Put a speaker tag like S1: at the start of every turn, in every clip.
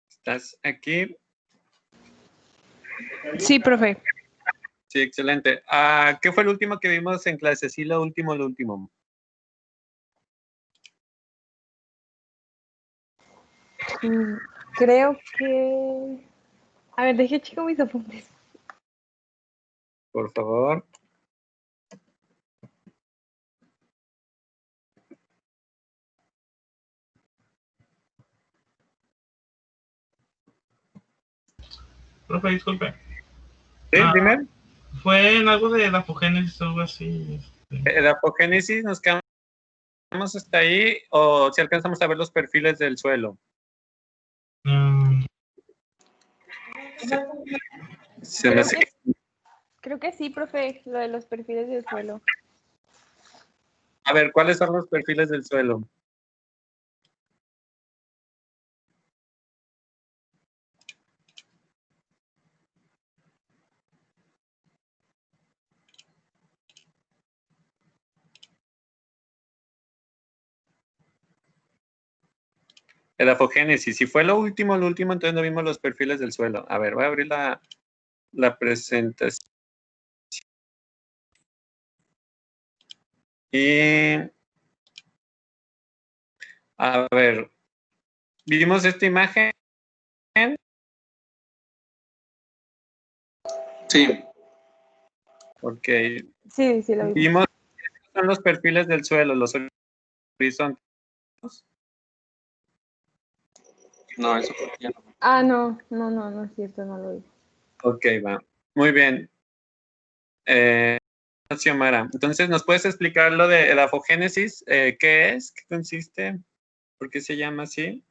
S1: ¿Estás aquí?
S2: Sí, profe.
S1: Sí, excelente. ¿Qué fue el último que vimos en clase? Sí, lo último.
S2: Creo que... A ver, deje chico mis apuntes.
S1: Por favor.
S3: Profe, disculpe.
S1: Sí, dime.
S3: ¿Fue en algo de la apogénesis o algo así?
S1: La apogénesis, nos quedamos hasta ahí, o si alcanzamos a ver los perfiles del suelo.
S2: Creo que sí, profe, lo de los perfiles del suelo.
S1: A ver, ¿cuáles son los perfiles del suelo? El apogénesis. Si fue lo último, entonces no vimos los perfiles del suelo. A ver, voy a abrir la presentación. Y a ver, vimos esta imagen.
S4: Sí.
S1: Ok.
S2: Sí, lo vimos.
S1: Vimos que son los perfiles del suelo, los horizontes.
S4: No, eso ya no.
S2: No es cierto, no lo vi.
S1: Ok, va. Muy bien. Xiomara, entonces, ¿nos puedes explicar lo de la apogénesis? ¿Qué es? ¿Qué consiste? ¿Por qué se llama así?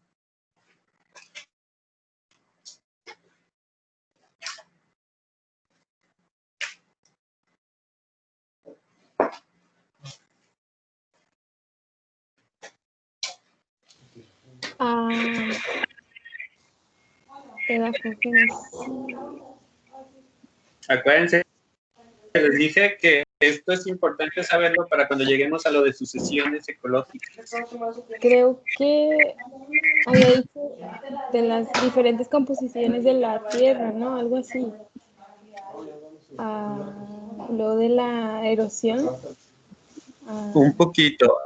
S2: El apogénesis.
S1: Acuérdense, les dije que esto es importante saberlo para cuando lleguemos a lo de sucesiones ecológicas.
S2: Creo que había dicho de las diferentes composiciones de la Tierra, ¿no? Algo así. Lo de la erosión.
S1: Un poquito.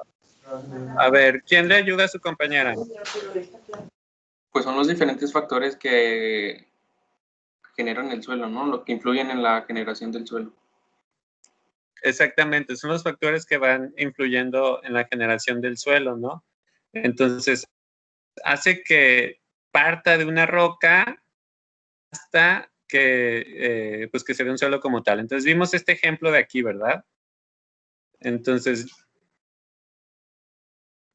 S1: A ver, ¿quién le ayuda a su compañera?
S4: Pues son los diferentes factores que generan el suelo, ¿no? Lo que influyen en la generación del suelo.
S1: Exactamente, son los factores que van influyendo en la generación del suelo, ¿no? Entonces, hace que parta de una roca hasta que, pues que se ve un suelo como tal. Entonces, vimos este ejemplo de aquí, ¿verdad? Entonces,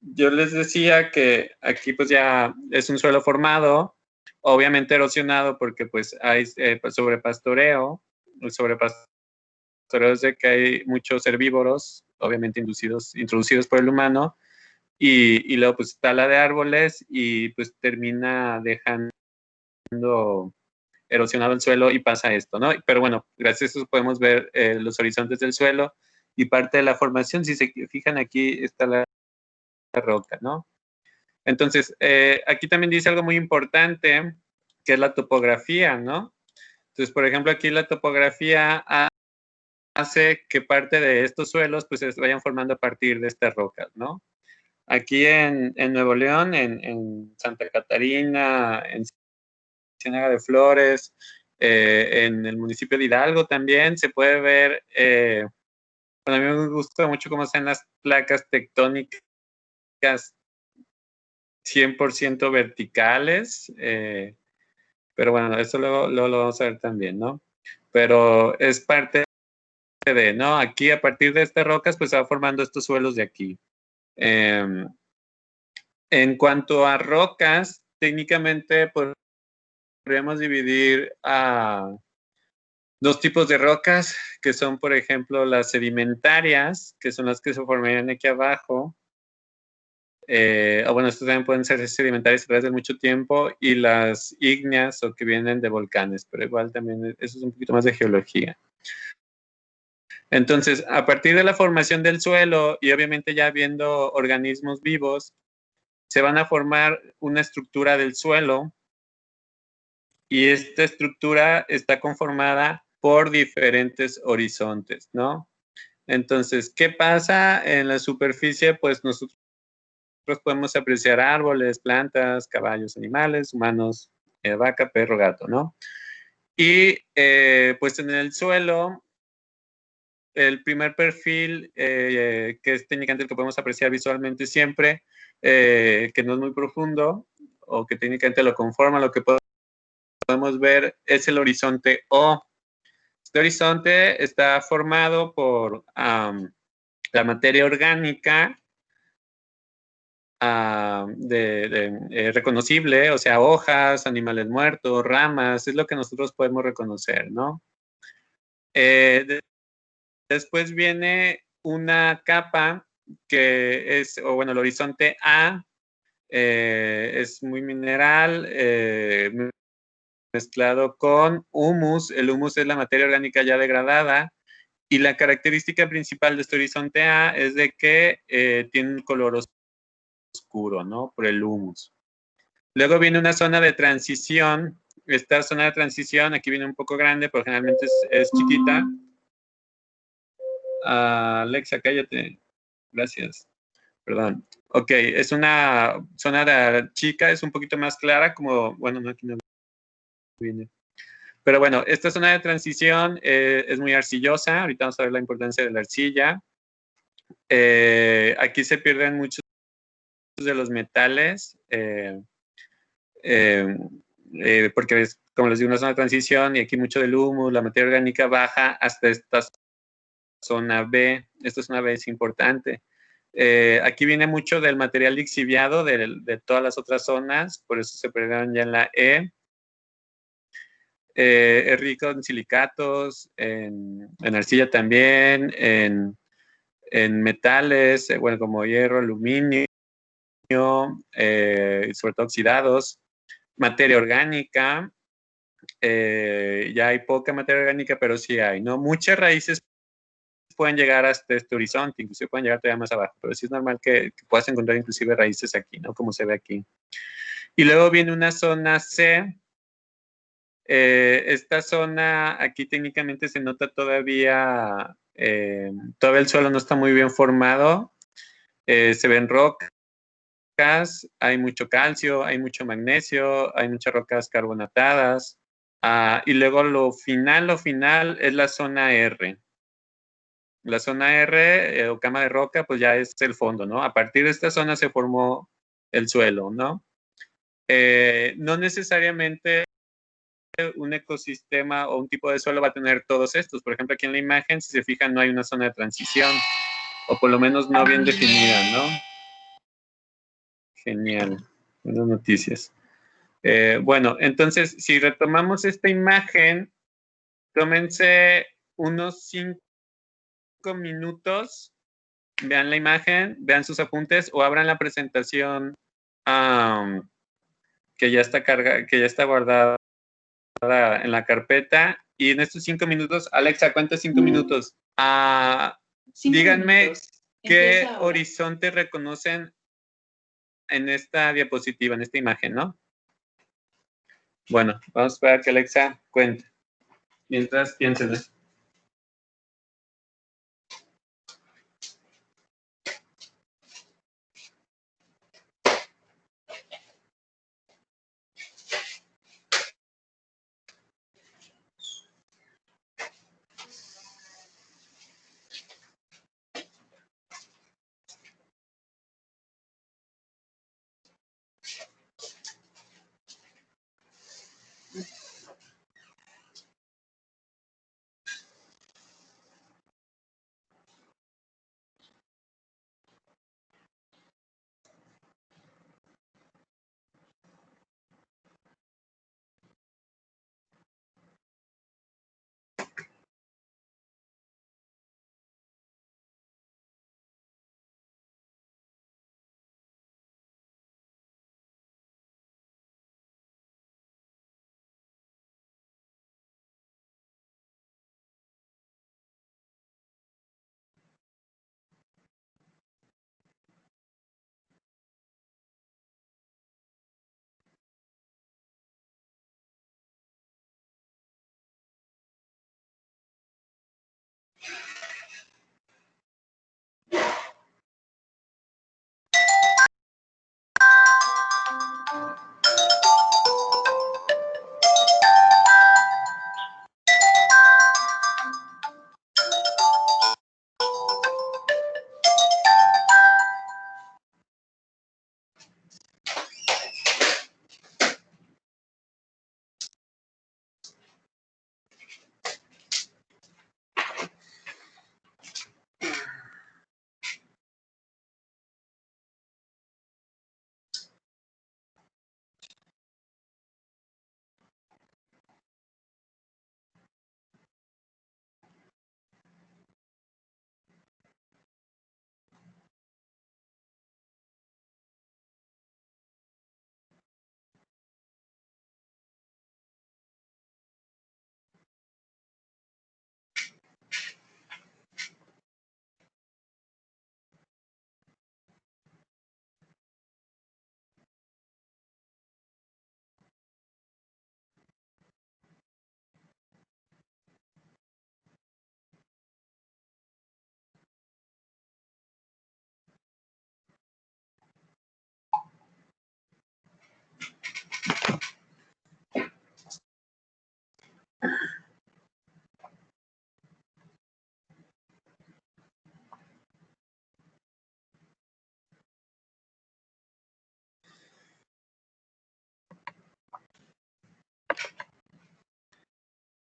S1: yo les decía que aquí pues ya es un suelo formado, obviamente erosionado porque pues hay sobrepastoreo. El sobrepastoreo es de que hay muchos herbívoros, obviamente introducidos por el humano, y luego pues tala de árboles y pues termina dejando erosionado el suelo y pasa esto, ¿no? Pero bueno, gracias a eso podemos ver los horizontes del suelo y parte de la formación. Si se fijan aquí está la roca, ¿no? Entonces, aquí también dice algo muy importante, que es la topografía, ¿no? Entonces, por ejemplo, aquí la topografía hace que parte de estos suelos pues se vayan formando a partir de estas rocas, ¿no? Aquí en Nuevo León, en Santa Catarina, en Ciénaga de Flores, en el municipio de Hidalgo también se puede ver, bueno, a mí me gusta mucho cómo están las placas tectónicas 100% verticales, pero bueno, eso luego lo vamos a ver también, ¿no? Pero es parte de, ¿no? Aquí a partir de estas rocas pues se va formando estos suelos de aquí. En cuanto a rocas, técnicamente podríamos dividir a dos tipos de rocas, que son, por ejemplo, las sedimentarias, que son las que se formarían aquí abajo. O bueno, estos también pueden ser sedimentarias a través de mucho tiempo, y las ígneas o que vienen de volcanes, pero igual también eso es un poquito más de geología. Entonces, a partir de la formación del suelo y obviamente ya viendo organismos vivos, se van a formar una estructura del suelo y esta estructura está conformada por diferentes horizontes, ¿no? Entonces, ¿qué pasa en la superficie? Pues nosotros podemos apreciar árboles, plantas, caballos, animales, humanos, vaca, perro, gato, ¿no? Y pues en el suelo, el primer perfil, que es técnicamente el que podemos apreciar visualmente siempre, que no es muy profundo, o que técnicamente lo conforma, lo que podemos ver es el horizonte O. Este horizonte está formado por la materia orgánica reconocible, o sea, hojas, animales muertos, ramas, es lo que nosotros podemos reconocer, ¿no? Después viene una capa que es, o bueno, el horizonte A, es muy mineral, mezclado con humus. El humus es la materia orgánica ya degradada, y la característica principal de este horizonte A es de que tiene un color oscuro, ¿no? Por el humus. Luego viene una zona de transición. Esta zona de transición, aquí viene un poco grande, pero generalmente es chiquita. Alexa, cállate. Gracias. Perdón. Ok, es una zona de chica, es un poquito más clara, como, bueno, no, aquí no viene. Pero bueno, esta zona de transición es muy arcillosa. Ahorita vamos a ver la importancia de la arcilla. Aquí se pierden muchos de los metales, porque es, como les digo, una zona de transición y aquí mucho del humus, la materia orgánica baja hasta esta zona B. Esta zona B es importante. Aquí viene mucho del material lixiviado de todas las otras zonas, por eso se perdieron ya en la E. Es rico en silicatos, en arcilla también, en metales, bueno, como hierro, aluminio, sobre todo oxidados, materia orgánica. Ya hay poca materia orgánica, pero sí hay, ¿no? Muchas raíces pueden llegar hasta este horizonte, inclusive pueden llegar todavía más abajo, pero sí es normal que puedas encontrar inclusive raíces aquí, ¿no? Como se ve aquí. Y luego viene una zona C. Esta zona aquí técnicamente se nota todavía, todavía el suelo no está muy bien formado, se ven rocas, hay mucho calcio, hay mucho magnesio, hay muchas rocas carbonatadas, y luego lo final es la zona R. La zona R, o cama de roca, pues ya es el fondo, ¿no? A partir de esta zona se formó el suelo, ¿no? No necesariamente un ecosistema o un tipo de suelo va a tener todos estos. Por ejemplo, aquí en la imagen, si se fijan, no hay una zona de transición, o por lo menos no bien definida, ¿no? Genial, buenas noticias. Bueno, entonces, si retomamos esta imagen, tómense unos 5 minutos, vean la imagen, vean sus apuntes o abran la presentación que ya está que ya está guardada en la carpeta. Y en estos 5 minutos, Alexa, ¿cuántos 5 minutos? Díganme qué horizonte reconocen en esta diapositiva, en esta imagen, ¿no? Bueno, vamos a esperar que Alexa cuente. Mientras piensen.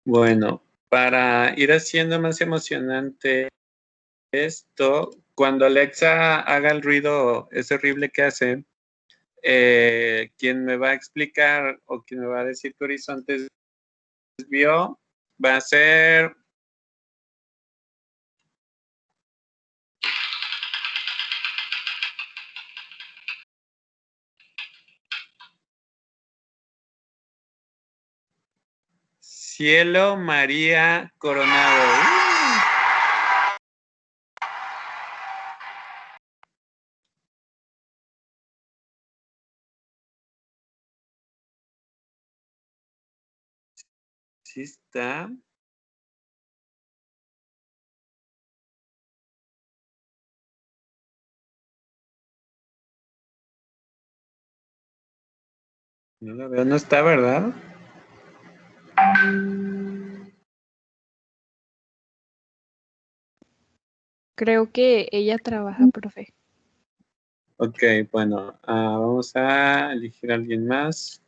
S1: Bueno, para ir haciendo más emocionante esto, cuando Alexa haga el ruido ese horrible que hace, quien me va a explicar o quien me va a decir qué horizontes vio, va a ser Cielo María Coronado. Sí está. No la veo, no está, ¿verdad?
S2: Creo que ella trabaja, profe.
S1: Ok, bueno, vamos a elegir a alguien más.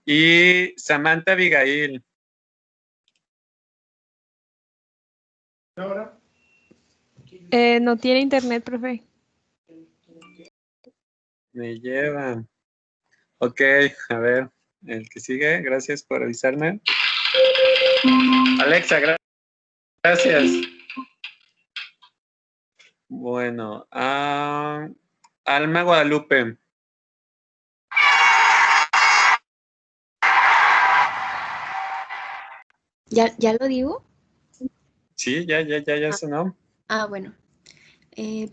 S1: Y Samantha Abigail.
S2: No tiene internet, profe.
S1: Me lleva. Ok, a ver, el que sigue, gracias por avisarme. Alexa, gracias. Bueno, Alma Guadalupe.
S5: ¿Ya lo digo?
S1: Sí, ya sonó.
S5: Bueno.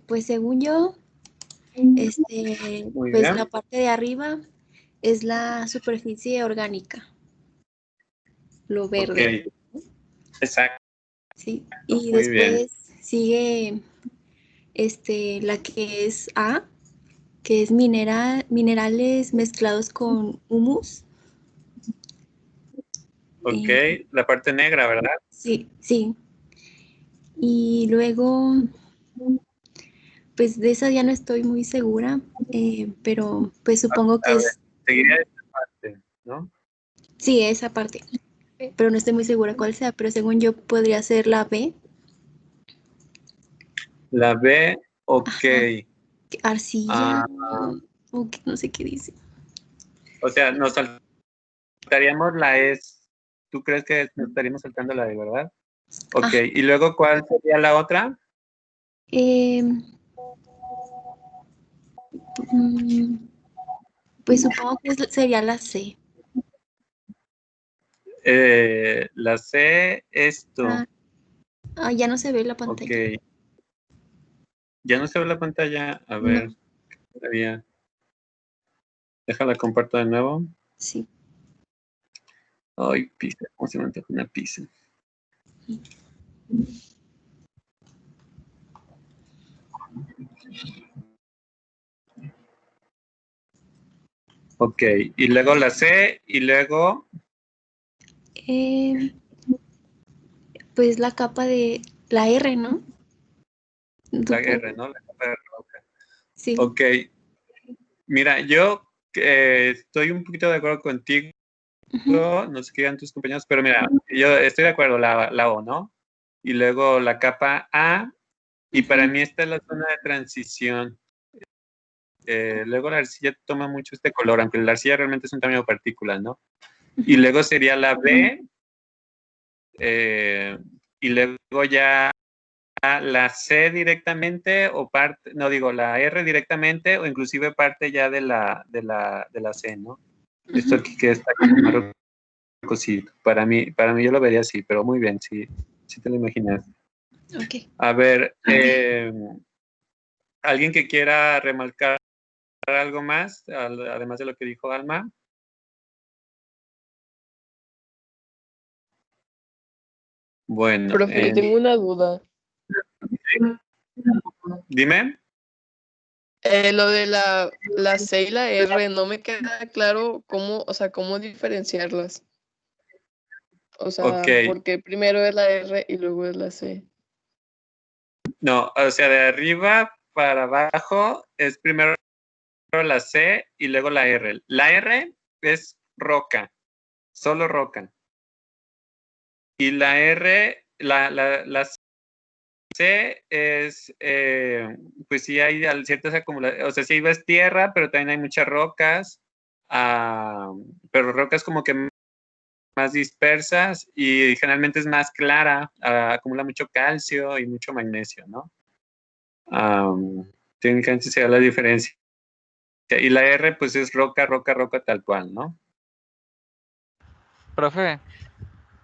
S5: Pues según yo,
S1: Muy
S5: pues
S1: bien.
S5: la parte de arriba es la superficie orgánica, lo verde,
S1: Ok, exacto,
S5: ¿sí? Y
S1: muy bien.
S5: después sigue la que es A, que es minerales mezclados con humus.
S1: Ok,
S5: Eh,
S1: la parte negra, ¿verdad?
S5: sí, sí. Y luego, pues de esa ya no estoy muy segura, pero pues supongo
S1: A
S5: que
S1: ver, seguiría esta parte, ¿no?
S5: sí, esa parte. Pero no estoy muy segura cuál sea, pero según yo podría ser la B.
S1: La B, ok.
S5: Ajá, arcilla,
S1: Ah,
S5: o no sé qué dice.
S1: o sea, nos saltaríamos la E. ¿Tú crees que nos estaríamos saltando la E, verdad? Ok,
S5: Ah,
S1: y luego, ¿cuál sería la otra?
S5: eh, mm, pues supongo que sería la C.
S1: La C, esto.
S5: Ya no se ve la
S1: Ok,
S5: pantalla.
S1: ya no se ve la pantalla. A
S5: No,
S1: ver, todavía. Déjala, comparto de nuevo.
S5: sí.
S1: Ay, pizza, ¿cómo se me antoja una pizza? Ok, y luego la C, y luego
S5: Eh, pues la capa de la R, ¿no?
S1: la R,
S5: Supongo.
S1: ¿no? La capa de roca.
S5: Sí.
S1: Ok, mira, yo estoy un poquito de acuerdo contigo,
S5: Ujú,
S1: no sé qué digan tus compañeros, pero mira, yo estoy de acuerdo, la O, ¿no? Y luego la capa A, y para
S5: ujú,
S1: mí esta es la zona de transición. Luego la arcilla toma mucho este color, aunque la arcilla realmente es un tamaño de partículas, ¿no? Y
S5: ujú.
S1: luego sería la B, y luego ya la C directamente o parte, no digo, la R directamente o inclusive parte ya de la C, ¿no? Esto aquí que está aquí cosito. Para mí yo lo vería así, pero muy bien, sí te lo imaginas.
S5: Ok.
S1: A ver, ¿alguien que quiera remarcar algo más, además de lo que dijo Alma? Bueno,
S2: Profe, yo tengo una duda.
S1: dime.
S6: Lo de la C y la R, no me queda claro cómo, o sea, cómo diferenciarlas. O sea,
S1: Ok,
S6: porque primero es la R y luego es la C.
S1: no, o sea, de arriba para abajo es primero la C y luego la R. La R es roca, solo roca. Y la R, la C es, pues sí hay ciertas acumulaciones, o sea, sí ves tierra, pero también hay muchas rocas, pero rocas como que más dispersas y generalmente es más clara, acumula mucho calcio y mucho magnesio, ¿no? Técnicamente se da la diferencia. Y la R, pues es roca, roca, roca tal cual, ¿no?
S7: Profe,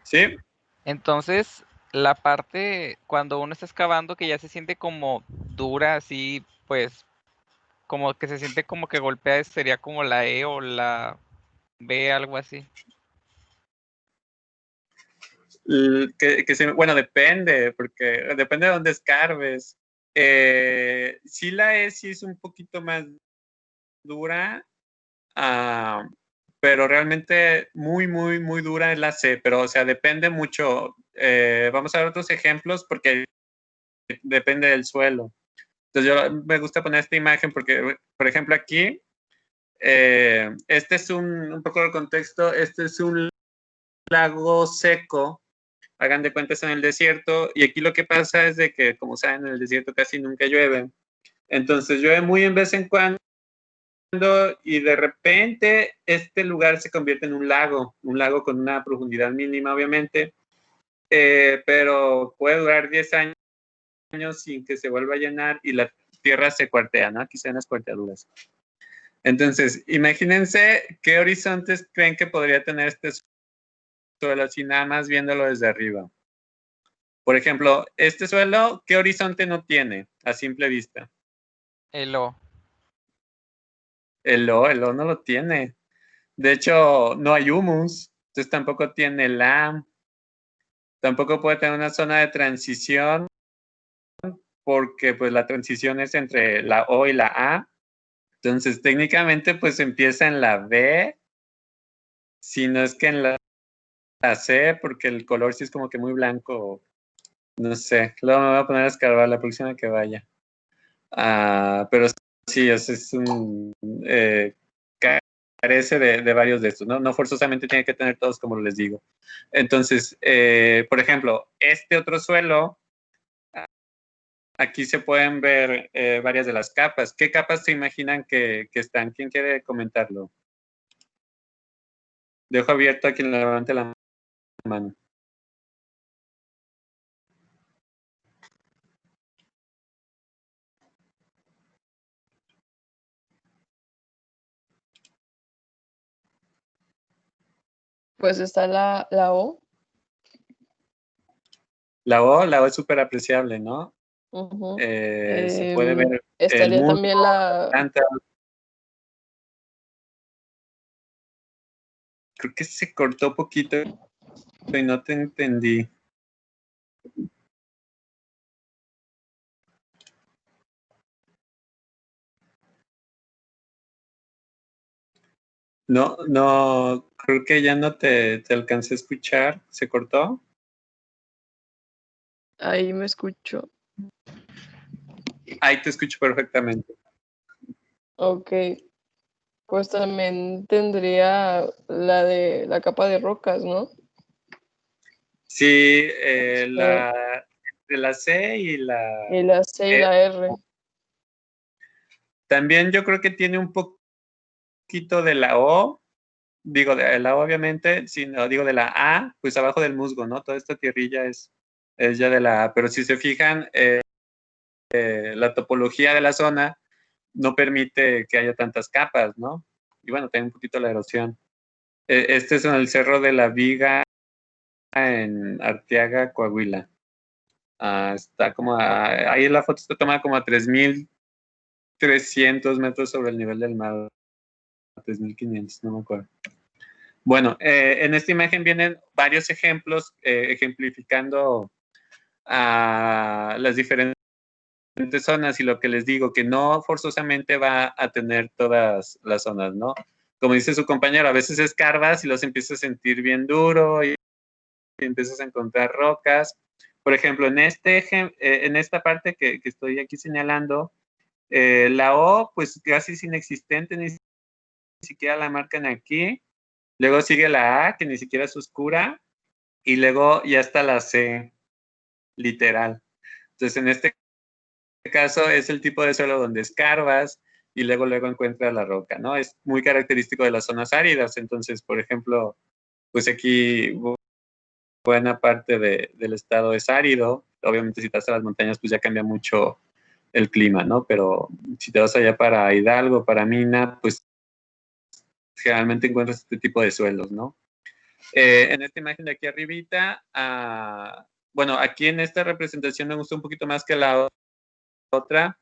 S1: Sí,
S7: entonces la parte cuando uno está excavando que ya se siente como dura, así, pues, como que se siente como que golpea, sería como la E o la B, algo así.
S1: bueno, depende, porque depende de dónde escarbes. Sí, la E sí es un poquito más dura, pero realmente muy, muy, muy dura es la C, pero o sea, depende mucho. Vamos a ver otros ejemplos porque depende del suelo. Entonces yo me gusta poner esta imagen porque, por ejemplo, aquí, este es un poco de contexto, este es un lago seco, hagan de cuentas en el desierto, y aquí lo que pasa es de que, como saben, en el desierto casi nunca llueve. Entonces llueve muy en vez en cuando y de repente este lugar se convierte en un lago con una profundidad mínima, obviamente, pero puede durar 10 años sin que se vuelva a llenar y la tierra se cuartea, ¿no? Aquí se ven las cuarteaduras. Entonces, imagínense qué horizontes creen que podría tener este suelo así nada más viéndolo desde arriba. Por ejemplo, este suelo, ¿qué horizonte no tiene a simple vista?
S7: El O.
S1: El O no lo tiene. De hecho, no hay humus, entonces tampoco tiene la, tampoco puede tener una zona de transición porque pues la transición es entre la O y la A. Entonces, técnicamente pues empieza en la B, si no es que en la C, porque el color sí es como que muy blanco, no sé. Luego me voy a poner a escarbar la próxima que vaya. Pero sí, es un... carece de varios de estos, ¿no? No forzosamente tiene que tener todos, como les digo. Entonces, por ejemplo, este otro suelo, aquí se pueden ver varias de las capas. ¿Qué capas se imaginan que están? ¿Quién quiere comentarlo? Dejo abierto a quien levante la mano.
S6: Pues está la O.
S1: La O es súper apreciable, ¿no?
S6: Ujú.
S1: Se puede ver el
S6: Estaría
S1: musgo,
S6: también
S1: la planta. Creo que se cortó poquito y no te entendí. No, no, creo que ya no te alcancé a escuchar. ¿Se cortó?
S6: Ahí me escucho.
S1: Ahí te escucho perfectamente.
S6: Ok. Pues también tendría la de la capa de rocas, ¿no?
S1: Sí,
S6: Sí.
S1: de la C y la
S6: Y la C y
S1: E.
S6: la R.
S1: También yo creo que tiene un poquito de la O, digo de la O obviamente, sino digo de la A, pues abajo del musgo, ¿no? Toda esta tierrilla es ya de la A, pero si se fijan, la topología de la zona no permite que haya tantas capas, ¿no? Y bueno, tiene un poquito la erosión. Este es en el Cerro de la Viga en Arteaga, Coahuila. Está como ahí la foto está tomada como a 3.300 metros sobre el nivel del mar, 3.500, no me acuerdo. Bueno, en esta imagen vienen varios ejemplos ejemplificando las diferentes diferentes zonas y lo que les digo, que no forzosamente va a tener todas las zonas, ¿no? Como dice su compañero, a veces escarbas y los empiezas a sentir bien duro y empiezas a encontrar rocas. Por ejemplo, en esta parte que estoy aquí señalando, la O, pues casi es inexistente, ni siquiera la marcan aquí. Luego sigue la A, que ni siquiera es oscura. Y luego ya está la C, literal. Entonces, en este caso es el tipo de suelo donde escarbas y luego encuentras la roca, ¿no? Es muy característico de las zonas áridas. Entonces, por ejemplo, pues aquí buena parte del estado es árido. Obviamente, si te vas a las montañas, pues ya cambia mucho el clima, ¿no? Pero si te vas allá para Hidalgo, para Mina, pues generalmente encuentras este tipo de suelos, ¿no? En esta imagen de aquí arribita, bueno, aquí en esta representación me gustó un poquito más que la otra,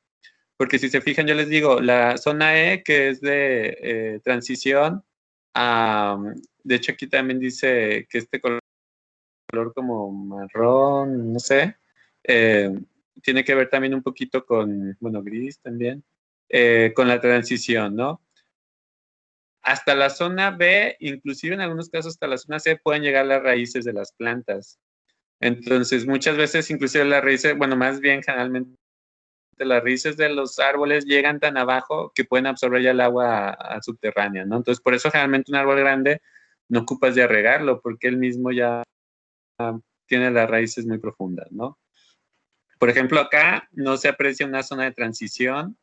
S1: porque si se fijan, yo les digo, la zona E, que es de transición, de hecho aquí también dice que este color como marrón, no sé, tiene que ver también un poquito con, bueno, gris también, con la transición, ¿no? Hasta la zona B, inclusive en algunos casos hasta la zona C, pueden llegar las raíces de las plantas. Entonces, muchas veces, inclusive las raíces, bueno, más bien generalmente las raíces de los árboles llegan tan abajo que pueden absorber ya el agua subterránea, ¿no? Entonces, por eso generalmente un árbol grande no ocupas de regarlo, porque él mismo ya tiene las raíces muy profundas, ¿no? Por ejemplo, acá no se aprecia una zona de transición,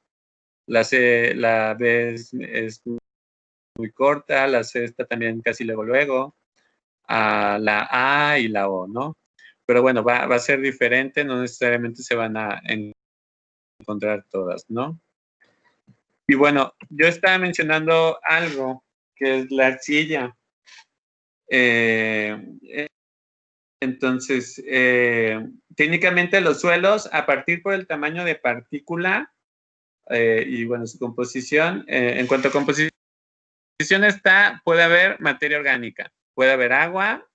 S1: la B es muy corta, la C está también casi luego, a la A y la O, ¿no? Pero bueno, va a ser diferente, no necesariamente se van a encontrar todas, ¿no? Y bueno, yo estaba mencionando algo, que es la arcilla. Entonces, técnicamente los suelos, a partir por el tamaño de partícula y bueno, su composición, en cuanto a composición puede haber materia orgánica, puede haber agua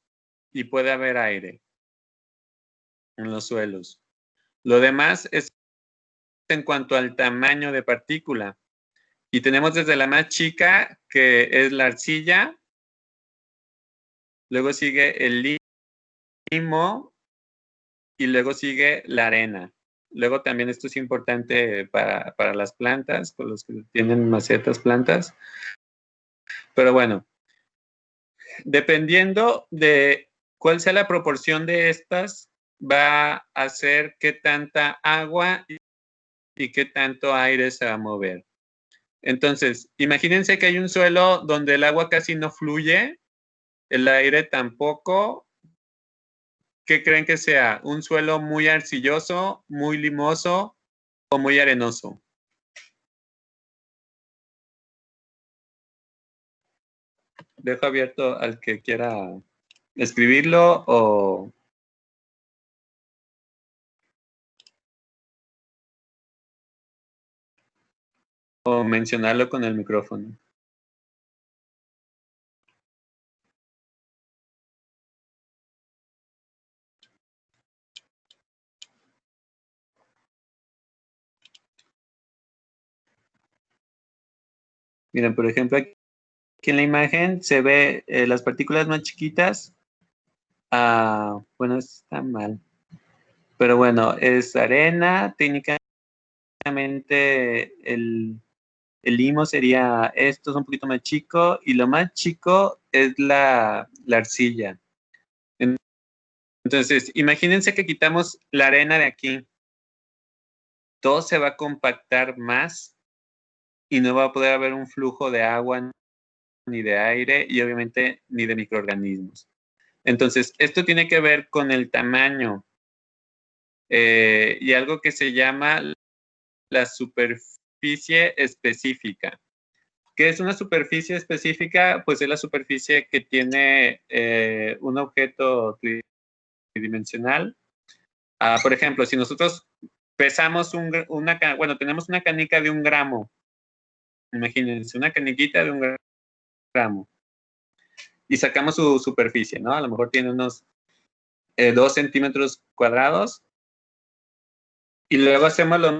S1: y puede haber aire en los suelos. Lo demás es en cuanto al tamaño de partícula. Y tenemos desde la más chica, que es la arcilla, luego sigue el limo y luego sigue la arena. Luego también esto es importante para las plantas, con los que tienen macetas, plantas. Pero bueno, dependiendo de cuál sea la proporción de estas, va a hacer qué tanta agua y qué tanto aire se va a mover. Entonces, imagínense que hay un suelo donde el agua casi no fluye, el aire tampoco. ¿Qué creen que sea? ¿Un suelo muy arcilloso, muy limoso o muy arenoso? Dejo abierto al que quiera escribirlo o mencionarlo con el micrófono. Miren, por ejemplo, aquí en la imagen se ve las partículas más chiquitas. Bueno, está mal. Pero bueno, es arena. Técnicamente el limo sería esto, es un poquito más chico. Y lo más chico es la arcilla. Entonces, imagínense que quitamos la arena de aquí. Todo se va a compactar más y no va a poder haber un flujo de agua ni de aire y obviamente ni de microorganismos. Entonces, esto tiene que ver con el tamaño y algo que se llama la superficie específica. ¿Qué es una superficie específica? Pues es la superficie que tiene un objeto tridimensional. Por ejemplo, si nosotros pesamos tenemos una canica de 1 gramo. Imagínense, una caniquita de 1 gramo. Y sacamos su superficie, ¿no? A lo mejor tiene unos 2 centímetros cuadrados. Y luego hacemos lo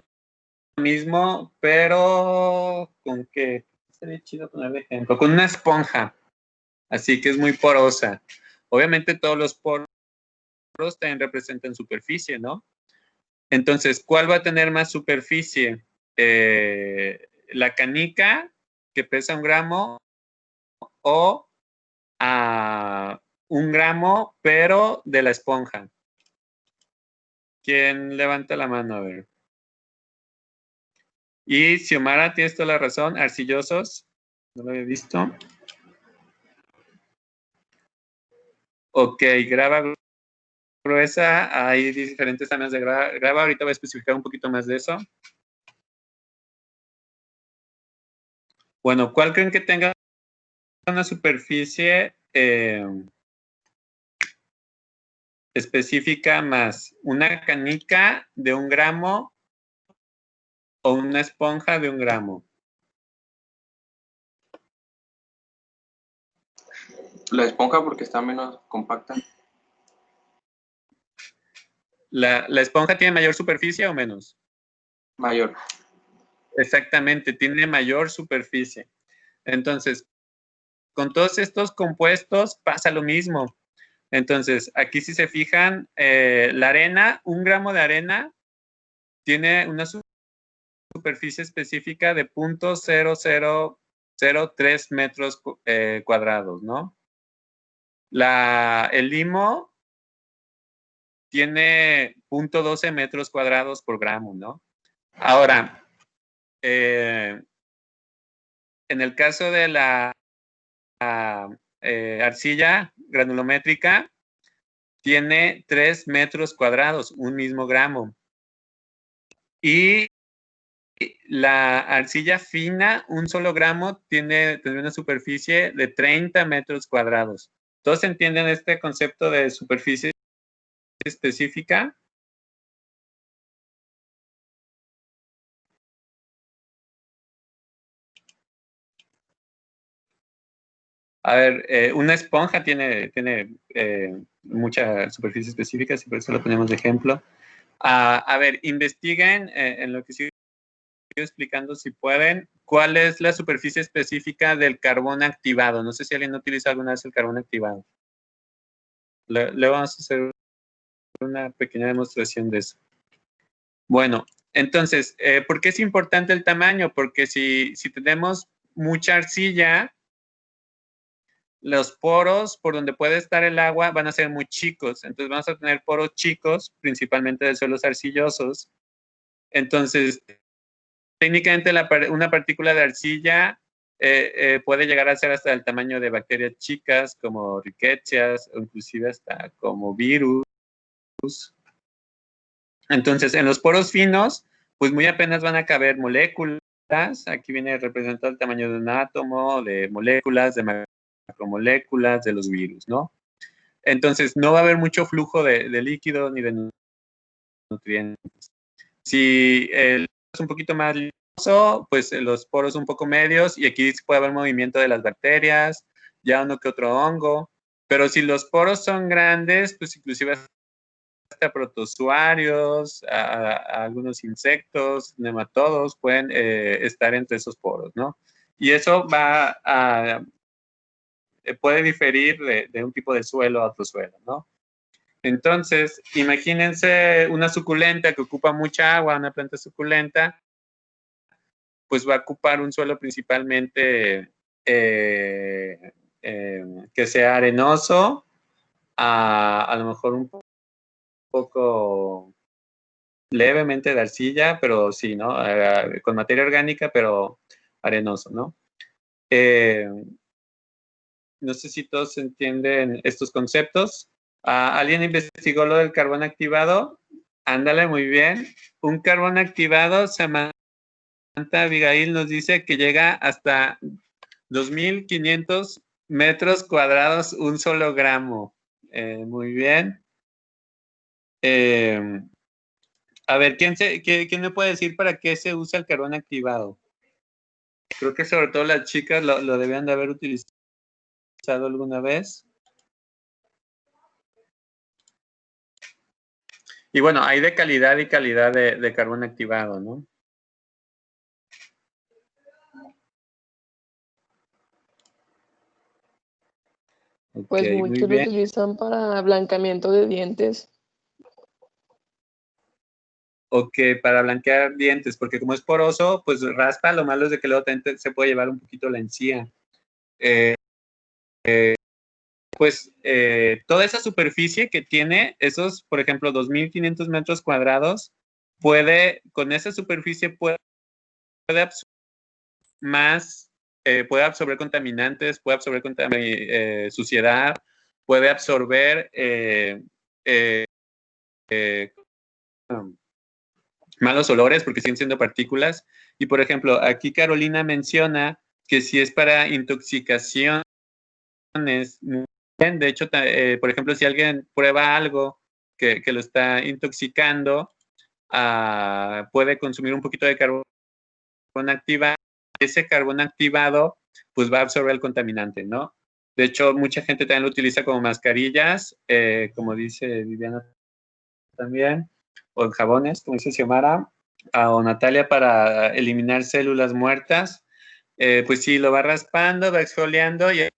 S1: mismo, pero ¿con qué? Sería chido poner de ejemplo. Con una esponja, así que es muy porosa. Obviamente todos los poros también representan superficie, ¿no? Entonces, ¿cuál va a tener más superficie? ¿La canica, que pesa 1 gramo, o 1 gramo, pero de la esponja? ¿Quién levanta la mano? A ver. Y Xiomara, tienes toda la razón, arcillosos. No lo había visto. Ok, grava gruesa, hay diferentes tamaños de grava. Ahorita voy a especificar un poquito más de eso. Bueno, ¿cuál creen que tenga una superficie específica más? ¿Una canica de 1 gramo o una esponja de 1 gramo?
S4: La esponja porque está menos compacta.
S1: ¿La esponja tiene mayor superficie o menos?
S4: Mayor.
S1: Exactamente, tiene mayor superficie. Entonces, con todos estos compuestos pasa lo mismo. Entonces, aquí si se fijan, la arena, 1 gramo de arena tiene una superficie específica de 0.0003 metros cuadrados, ¿no? El limo tiene 0.12 metros cuadrados por gramo, ¿no? Ahora, en el caso de la arcilla granulométrica, tiene 3 metros cuadrados, un mismo gramo. Y la arcilla fina, 1 solo gramo, tendría una superficie de 30 metros cuadrados. ¿Todos entienden este concepto de superficie específica? A ver, una esponja tiene mucha superficie específica, y por eso lo ponemos de ejemplo. A ver, investiguen en lo que sigo explicando, si pueden, cuál es la superficie específica del carbón activado. No sé si alguien utiliza alguna vez el carbón activado. Le vamos a hacer una pequeña demostración de eso. Bueno, entonces, ¿por qué es importante el tamaño? Porque si tenemos mucha arcilla, los poros por donde puede estar el agua van a ser muy chicos. Entonces vamos a tener poros chicos, principalmente de suelos arcillosos. Entonces, técnicamente una partícula de arcilla puede llegar a ser hasta el tamaño de bacterias chicas como rickettsias o inclusive hasta como virus. Entonces, en los poros finos, pues muy apenas van a caber moléculas. Aquí viene representado el tamaño de un átomo, de moléculas, de macromoléculas, de los virus, ¿no? Entonces, no va a haber mucho flujo de líquido ni de nutrientes. Si es un poquito más liso, pues los poros un poco medios, y aquí puede haber movimiento de las bacterias, ya uno que otro hongo. Pero si los poros son grandes, pues inclusive hasta protozoarios, a algunos insectos, nematodos pueden estar entre esos poros, ¿no? Y eso puede diferir de un tipo de suelo a otro suelo, ¿no? Entonces, imagínense una suculenta que ocupa mucha agua, una planta suculenta, pues va a ocupar un suelo principalmente que sea arenoso, a lo mejor un poco levemente de arcilla, pero sí, ¿no? Con materia orgánica, pero arenoso, ¿no? No sé si todos entienden estos conceptos. ¿Alguien investigó lo del carbón activado? Ándale, muy bien. Un carbón activado, Samantha Abigail nos dice que llega hasta 2.500 metros cuadrados un solo gramo. Muy bien. A ver, ¿quién me puede decir para qué se usa el carbón activado? Creo que sobre todo las chicas lo debían de haber utilizado alguna vez. Y bueno, hay de calidad y calidad de carbón activado, ¿no?
S6: Pues
S1: Ok, muy
S6: muchos lo
S1: bien.
S6: utilizan para blanqueamiento de dientes.
S1: Ok, para blanquear dientes, porque como es poroso, pues raspa. Lo malo es de que luego también se puede llevar un poquito la encía. Toda esa superficie que tiene, esos, por ejemplo, 2.500 metros cuadrados, con esa superficie puede absorber más, puede absorber contaminantes, puede absorber suciedad, puede absorber malos olores porque siguen siendo partículas. Y, por ejemplo, aquí Carolina menciona que si es para intoxicaciones, de hecho, por ejemplo, si alguien prueba algo que lo está intoxicando, puede consumir un poquito de carbón activado. Ese carbón activado, pues va a absorber el contaminante, ¿no? De hecho, mucha gente también lo utiliza como mascarillas, como dice Viviana también, o en jabones, como dice Xiomara, o Natalia, para eliminar células muertas. Pues sí, lo va raspando, va exfoliando y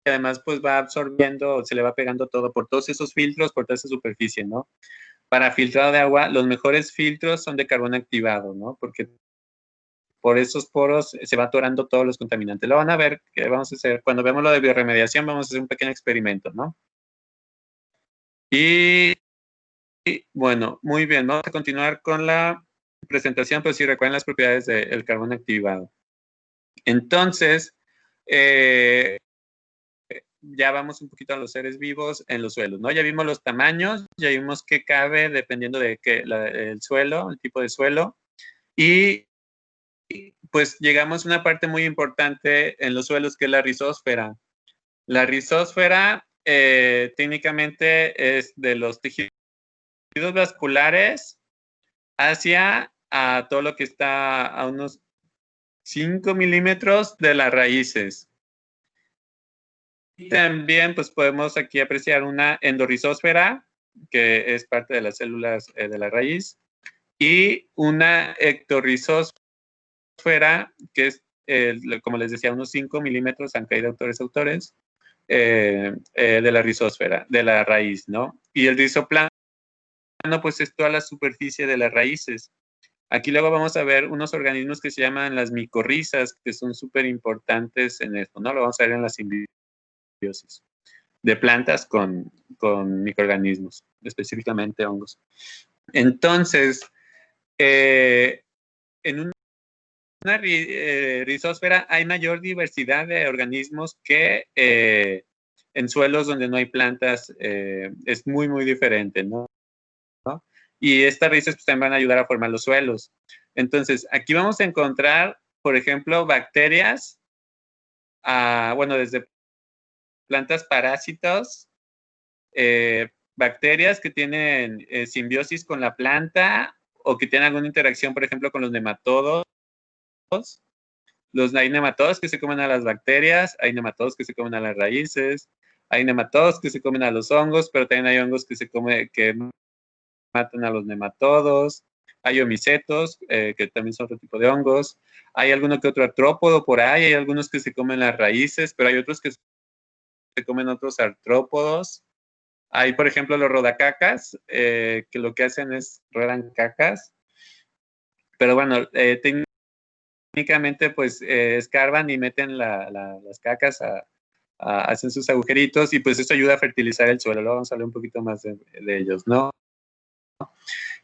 S1: además pues va absorbiendo, se le va pegando todo por todos esos filtros, por toda esa superficie, ¿no? Para filtrado de agua, los mejores filtros son de carbón activado, ¿no? Porque por esos poros se va atorando todos los contaminantes. Lo van a ver que vamos a hacer, cuando vemos lo de biorremediación, vamos a hacer un pequeño experimento, ¿no? Y bueno, muy bien, vamos a continuar con la presentación, pero sí recuerden las propiedades del carbón activado. Entonces, ya vamos un poquito a los seres vivos en los suelos, ¿no? Ya vimos los tamaños, ya vimos qué cabe dependiendo de el suelo, el tipo de suelo. Y pues llegamos a una parte muy importante en los suelos, que es la rizósfera. La rizósfera técnicamente es de los tejidos vasculares hacia a todo lo que está a unos 5 milímetros de las raíces. También pues podemos aquí apreciar una endorrizósfera, que es parte de las células de la raíz, y una ectorrizósfera, que es, como les decía, unos 5 milímetros, han caído autores, de la rizósfera, de la raíz, ¿no? Y el rizoplano, pues es toda la superficie de las raíces. Aquí luego vamos a ver unos organismos que se llaman las micorrizas, que son súper importantes en esto, ¿no? Lo vamos a ver en la simbiosis de plantas con microorganismos, específicamente hongos. Entonces, en una rizósfera hay mayor diversidad de organismos que en suelos donde no hay plantas. Es muy, muy diferente, ¿no? Y estas raíces pues, también van a ayudar a formar los suelos. Entonces, aquí vamos a encontrar, por ejemplo, bacterias, bueno, desde plantas parásitos, bacterias que tienen simbiosis con la planta o que tienen alguna interacción, por ejemplo, con los nematodos. Hay nematodos que se comen a las bacterias, hay nematodos que se comen a las raíces, hay nematodos que se comen a los hongos, pero también hay hongos que matan a los nematodos. Hay omicetos, que también son otro tipo de hongos. Hay alguno que otro artrópodo por ahí, hay algunos que se comen las raíces, pero hay otros que se comen otros artrópodos. Hay, por ejemplo, los rodacacas, que lo que hacen es ruedan cacas. Pero bueno, técnicamente, pues, escarban y meten las cacas, hacen sus agujeritos y pues eso ayuda a fertilizar el suelo. Luego vamos a hablar un poquito más de ellos, ¿no?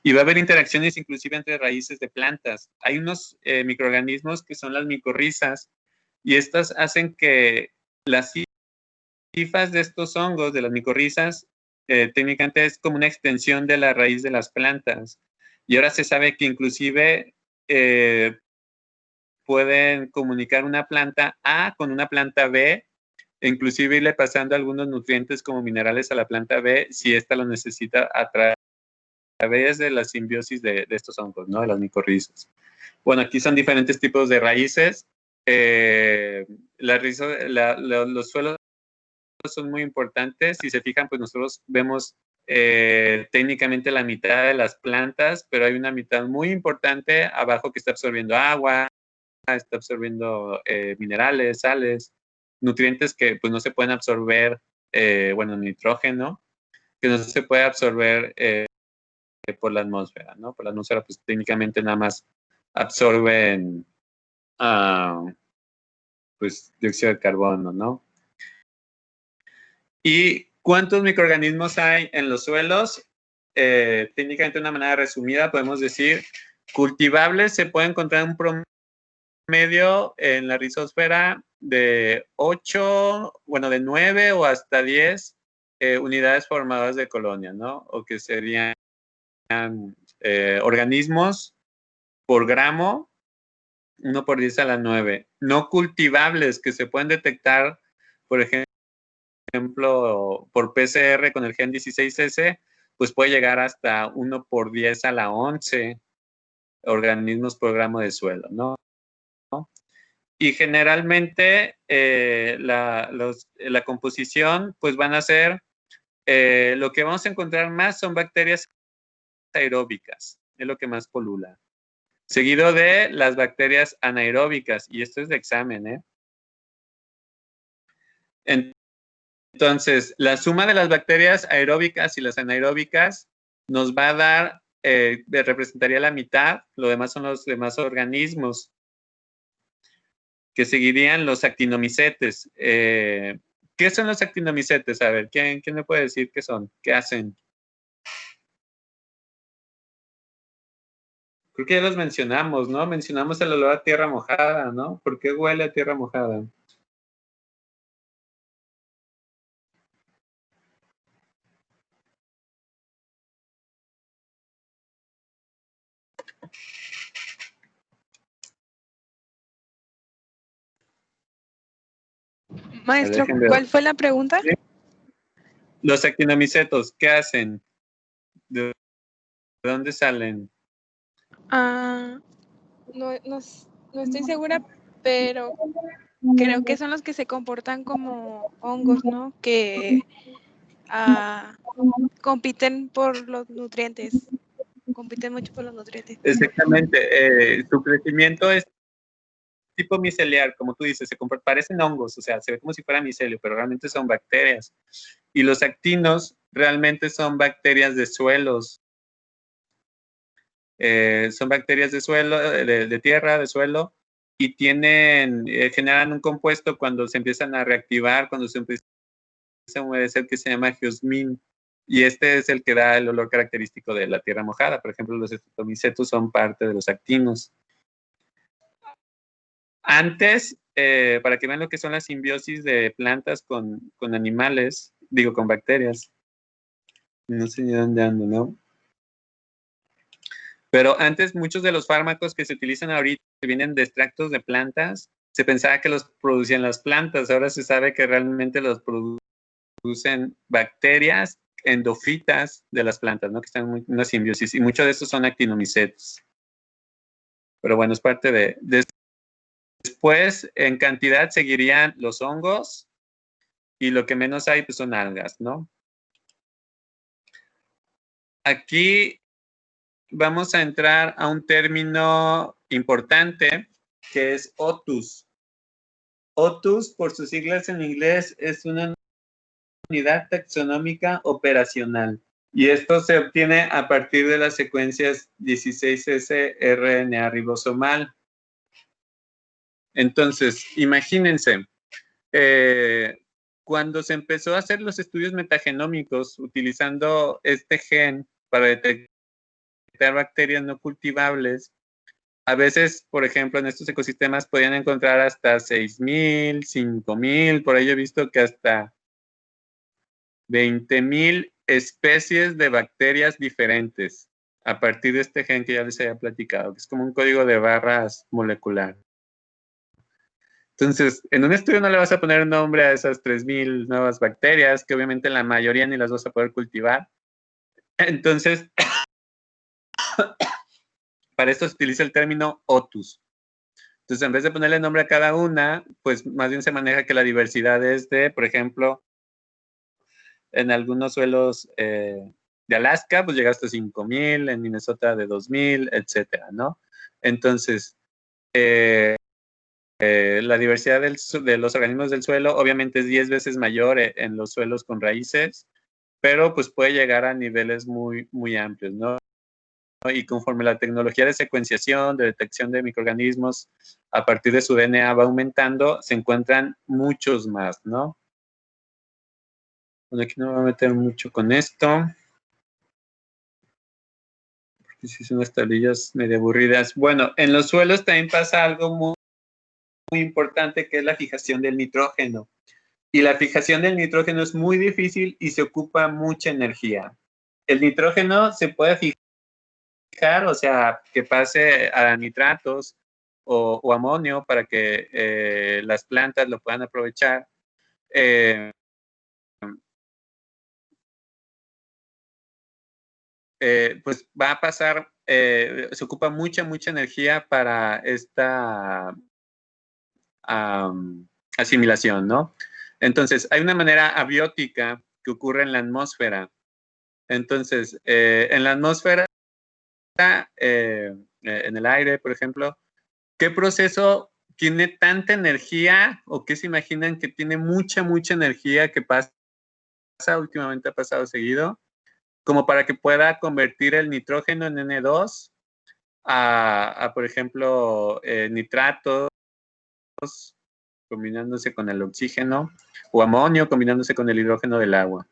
S1: Y va a haber interacciones inclusive entre raíces de plantas. Hay unos microorganismos que son las micorrizas y estas hacen que las hifas de estos hongos, de las micorrizas, técnicamente es como una extensión de la raíz de las plantas. Y ahora se sabe que inclusive pueden comunicar una planta A con una planta B, e inclusive irle pasando algunos nutrientes como minerales a la planta B si ésta lo necesita a través de la simbiosis de estos hongos, ¿no? De las micorrizas. Bueno, aquí son diferentes tipos de raíces. Los suelos son muy importantes. Si se fijan, pues nosotros vemos técnicamente la mitad de las plantas, pero hay una mitad muy importante abajo que está absorbiendo agua, está absorbiendo minerales, sales, nutrientes que pues no se pueden absorber, bueno, nitrógeno, que no se puede absorber por la atmósfera, ¿no? Por la atmósfera pues técnicamente nada más absorben pues dióxido de carbono, ¿no? ¿Y cuántos microorganismos hay en los suelos? Técnicamente de una manera resumida podemos decir, cultivables se puede encontrar un promedio en la rizosfera de 8, bueno, de 9 o hasta 10 unidades formadoras de colonia, ¿no? O que serían organismos por gramo, 1 por 10 a la 9. No cultivables que se pueden detectar, por ejemplo, por PCR con el gen 16S, pues puede llegar hasta 1 por 10 a la 11 organismos por gramo de suelo, ¿no? Y generalmente la composición, pues van a ser, lo que vamos a encontrar más son bacterias aeróbicas, es lo que más polula. Seguido de las bacterias anaeróbicas, y esto es de examen, ¿eh? Entonces, la suma de las bacterias aeróbicas y las anaeróbicas nos va a dar, representaría la mitad, lo demás son los demás organismos, que seguirían los actinomicetes. ¿Qué son los actinomicetes? A ver, ¿quién me puede decir qué son? ¿Qué hacen? Creo que ya los mencionamos, ¿no? Mencionamos el olor a tierra mojada, ¿no? ¿Por qué huele a tierra mojada?
S2: Maestro,
S1: Déjenme ver.
S2: ¿cuál fue la pregunta?
S1: ¿Sí? Los actinomicetos, ¿qué hacen? ¿De dónde salen?
S2: No estoy segura, pero creo que son los que se comportan como hongos, ¿no? Que compiten por los nutrientes, compiten mucho por los nutrientes.
S1: Exactamente. Su crecimiento es tipo miceliar, como tú dices, parecen hongos, o sea, se ve como si fuera micelio, pero realmente son bacterias. Y los actinos realmente son bacterias de suelos. Son bacterias de suelo, de tierra, de suelo, y generan un compuesto cuando se empiezan a reactivar, cuando se empieza a humedecer, que se llama geosmin. Y este es el que da el olor característico de la tierra mojada. Por ejemplo, los streptomicetos son parte de los actinos. Antes, para que vean lo que son las simbiosis de plantas con animales, digo, con bacterias. No sé ni dónde ando, ¿no? Pero antes muchos de los fármacos que se utilizan ahorita que vienen de extractos de plantas, se pensaba que los producían las plantas. Ahora se sabe que realmente los producen bacterias endofitas de las plantas, ¿no? Que están en una simbiosis. Y muchos de estos son actinomicetos. Pero bueno, es parte de... Después, en cantidad, seguirían los hongos. Y lo que menos hay, pues son algas, ¿no? Aquí vamos a entrar a un término importante que es OTUS. OTUS, por sus siglas en inglés, es una unidad taxonómica operacional. Y esto se obtiene a partir de las secuencias 16S RNA ribosomal. Entonces, imagínense, cuando se empezó a hacer los estudios metagenómicos utilizando este gen para detectar bacterias no cultivables, a veces, por ejemplo, en estos ecosistemas podían encontrar hasta 6,000, 5,000, por ahí he visto que hasta 20,000 especies de bacterias diferentes a partir de este gen que ya les había platicado, que es como un código de barras molecular. Entonces, en un estudio no le vas a poner nombre a esas 3,000 nuevas bacterias, que obviamente la mayoría ni las vas a poder cultivar. Entonces, para esto se utiliza el término OTUS. Entonces, en vez de ponerle nombre a cada una, pues más bien se maneja que la diversidad es de, por ejemplo, En algunos suelos de Alaska, pues llega hasta 5,000, en Minnesota de 2,000, etcétera, ¿no? Entonces, la diversidad de los organismos del suelo obviamente es 10 veces mayor en los suelos con raíces, pero pues puede llegar a niveles muy, muy amplios, ¿no? Y conforme la tecnología de secuenciación, de detección de microorganismos a partir de su DNA va aumentando, se encuentran muchos más, ¿no? Bueno, aquí no me voy a meter mucho con esto, porque sí son unas tablillas medio aburridas. Bueno, en los suelos también pasa algo muy, muy importante, que es la fijación del nitrógeno. Y la fijación del nitrógeno es muy difícil y se ocupa mucha energía. El nitrógeno se puede fijar, o sea, que pase a nitratos o amonio para que las plantas lo puedan aprovechar. Pues va a pasar, se ocupa mucha, mucha energía para esta asimilación, ¿no? Entonces, hay una manera abiótica que ocurre en la atmósfera. Entonces, en la atmósfera, en el aire, por ejemplo, ¿qué proceso tiene tanta energía o qué se imaginan que tiene mucha, mucha energía que pasa, últimamente ha pasado seguido, como para que pueda convertir el nitrógeno en N2 por ejemplo, nitratos combinándose con el oxígeno o amonio combinándose con el hidrógeno del agua?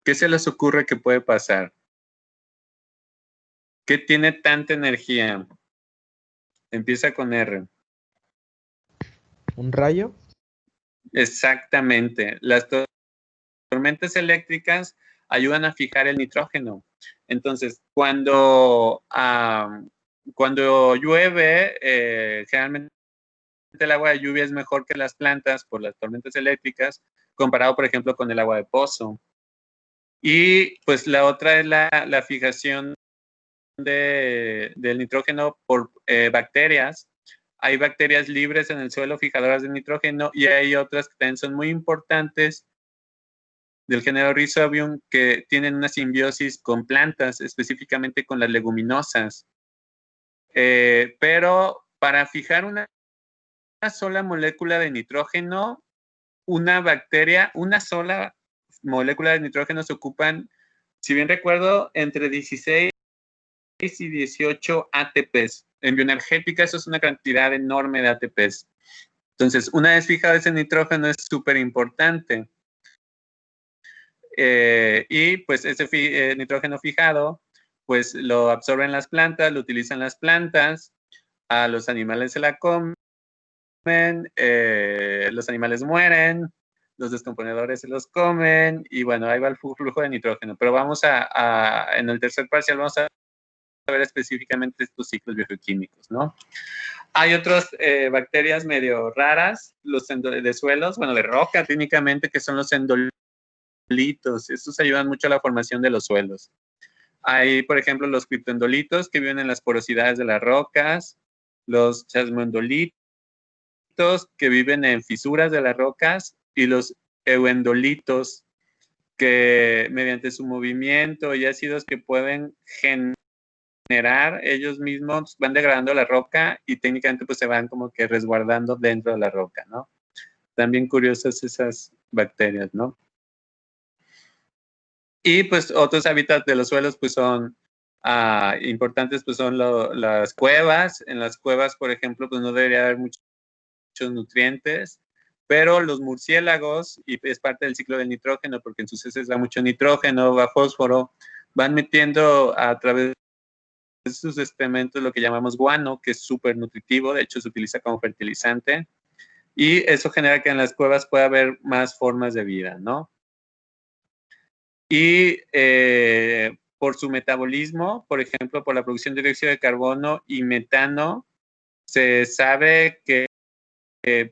S1: ¿Qué se les ocurre que puede pasar? ¿Qué tiene tanta energía? Empieza con R.
S8: ¿Un rayo?
S1: Exactamente. Las tormentas eléctricas ayudan a fijar el nitrógeno. Entonces, cuando llueve, generalmente el agua de lluvia es mejor que las plantas por las tormentas eléctricas, comparado, por ejemplo, con el agua de pozo. Y pues la otra es la fijación del nitrógeno por bacterias. Hay bacterias libres en el suelo fijadoras de nitrógeno y hay otras que también son muy importantes del género Rhizobium que tienen una simbiosis con plantas, específicamente con las leguminosas. Pero para fijar una sola molécula de nitrógeno, una sola molécula de nitrógeno se ocupan, si bien recuerdo, entre 16 y 18 ATPs. En bioenergética eso es una cantidad enorme de ATPs. Entonces, una vez fijado ese nitrógeno es súper importante. Y pues ese nitrógeno fijado, pues lo absorben las plantas, lo utilizan las plantas, a los animales se la comen, los animales mueren, los descomponedores se los comen, y bueno, ahí va el flujo de nitrógeno. Pero vamos en el tercer parcial vamos a ver específicamente estos ciclos biogeoquímicos, ¿no? Hay otras bacterias medio raras, los de suelos, bueno, de roca técnicamente, que son los endolitos. Estos ayudan mucho a la formación de los suelos. Hay, por ejemplo, los criptoendolitos que viven en las porosidades de las rocas, los chasmoendolitos que viven en fisuras de las rocas y los euendolitos que mediante su movimiento y ácidos que pueden generar ellos mismos van degradando la roca y técnicamente pues se van como que resguardando dentro de la roca, ¿no? También curiosas esas bacterias, ¿no? Y pues otros hábitats de los suelos pues son importantes, pues son las cuevas. En las cuevas, por ejemplo, pues no debería haber muchos nutrientes, pero los murciélagos, y es parte del ciclo del nitrógeno, porque en sus heces va mucho nitrógeno, va fósforo, van metiendo a través de sus excrementos lo que llamamos guano, que es súper nutritivo, de hecho se utiliza como fertilizante, y eso genera que en las cuevas pueda haber más formas de vida, ¿no? Y por su metabolismo, por ejemplo, por la producción de dióxido de carbono y metano, se sabe que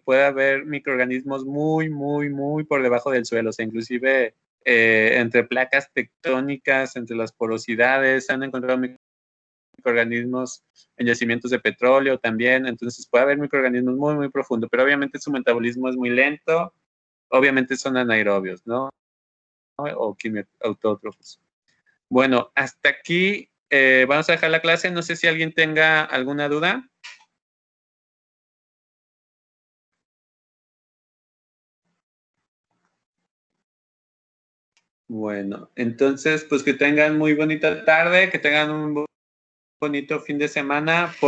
S1: puede haber microorganismos muy, muy, muy por debajo del suelo, o sea, inclusive entre placas tectónicas, entre las porosidades, se han encontrado microorganismos en yacimientos de petróleo también, entonces puede haber microorganismos muy, muy profundos, pero obviamente su metabolismo es muy lento, obviamente son anaerobios, ¿no? o quimioautótrofos. Bueno, hasta aquí vamos a dejar la clase. No sé si alguien tenga alguna duda. Bueno, entonces, pues que tengan muy bonita tarde, que tengan un bonito fin de semana.